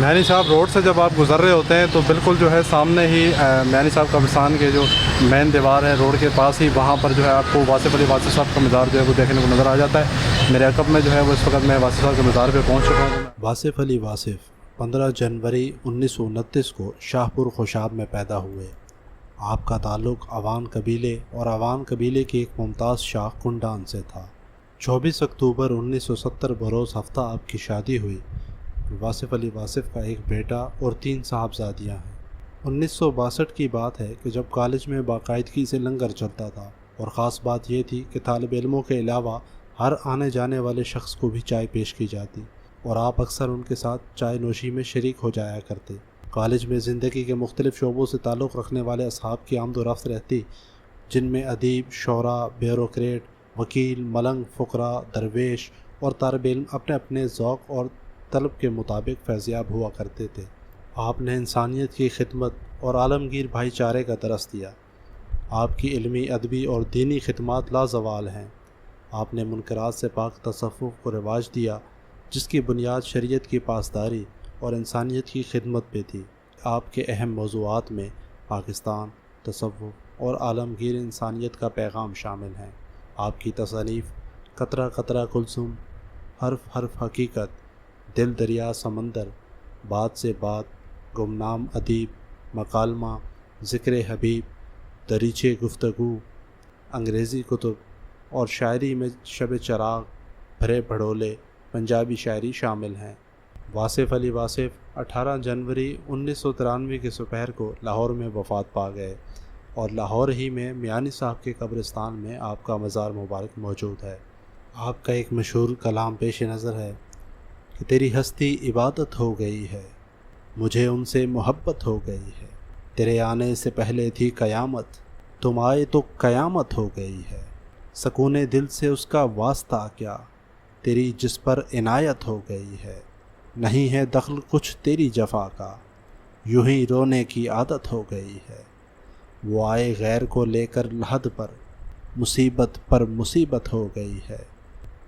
میانی صاحب روڈ سے جب آپ گزر رہے ہوتے ہیں تو بالکل جو ہے سامنے ہی میانی صاحب قبرستان کے جو مین دیوار ہے روڈ کے پاس ہی، وہاں پر جو ہے آپ کو واصف علی واصف صاحب کا مزار جو ہے وہ دیکھنے کو نظر آ جاتا ہے۔ میرے عقب میں جو ہے وہ اس وقت میں واصف صاحب کے مزار پہ پہنچ چکا ہوں۔ واصف علی واصف 15 جنوری 1929 کو شاہ پور خوشاب میں پیدا ہوئے۔ آپ کا تعلق عوان قبیلے اور عوان قبیلے کی ایک ممتاز شاخ کنڈان سے تھا۔ 24 اکتوبر 1970 بروز ہفتہ آپ کی شادی ہوئی۔ واصف علی واصف کا ایک بیٹا اور 3 صاحبزادیاں ہیں۔ 1962 کی بات ہے کہ جب کالج میں باقاعدگی سے لنگر چلتا تھا، اور خاص بات یہ تھی کہ طالب علموں کے علاوہ ہر آنے جانے والے شخص کو بھی چائے پیش کی جاتی، اور آپ اکثر ان کے ساتھ چائے نوشی میں شریک ہو جایا کرتے۔ کالج میں زندگی کے مختلف شعبوں سے تعلق رکھنے والے اصحاب کی آمد و رفت رہتی، جن میں ادیب، شعراء، بیوروکریٹ، وکیل، ملنگ، فقراء، درویش اور طالب علم اپنے اپنے ذوق اور طلب کے مطابق فیضیاب ہوا کرتے تھے۔ آپ نے انسانیت کی خدمت اور عالمگیر بھائی چارے کا درس دیا۔ آپ کی علمی، ادبی اور دینی خدمات لازوال ہیں۔ آپ نے منکرات سے پاک تصوف کو رواج دیا، جس کی بنیاد شریعت کی پاسداری اور انسانیت کی خدمت پہ تھی۔ آپ کے اہم موضوعات میں پاکستان، تصوف اور عالمگیر انسانیت کا پیغام شامل ہیں۔ آپ کی تصانیف قطرہ قطرہ کلثم، حرف حرف حقیقت، دل دریا سمندر، بات سے بات، گمنام ادیب، مکالمہ، ذکر حبیب، دریچے گفتگو، انگریزی کتب اور شاعری میں شب چراغ، بھرے بھڑولے، پنجابی شاعری شامل ہیں۔ واصف علی واصف 18 جنوری 1993 کے سپہر کو لاہور میں وفات پا گئے، اور لاہور ہی میں میانی صاحب کے قبرستان میں آپ کا مزار مبارک موجود ہے۔ آپ کا ایک مشہور کلام پیش نظر ہے کہ تیری ہستی عبادت ہو گئی ہے، مجھے ان سے محبت ہو گئی ہے، تیرے آنے سے پہلے تھی قیامت، تم آئے تو قیامت ہو گئی ہے، سکون دل سے اس کا واسطہ کیا، تیری جس پر عنایت ہو گئی ہے، نہیں ہے دخل کچھ تیری جفا کا، یوں ہی رونے کی عادت ہو گئی ہے، وہ آئے غیر کو لے کر لحد پر، مصیبت پر مصیبت ہو گئی ہے،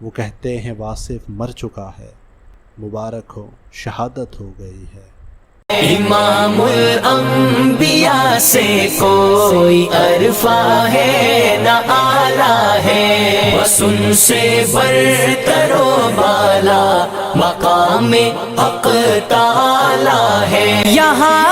وہ کہتے ہیں واصف مر چکا ہے، مبارک ہو شہادت ہو گئی ہے۔ امام الانبیاء سے کوئی عرفہ ہے نہ آلہ ہے، بس ان سے برتر و بالا مقام حق تعالی ہے۔ یہاں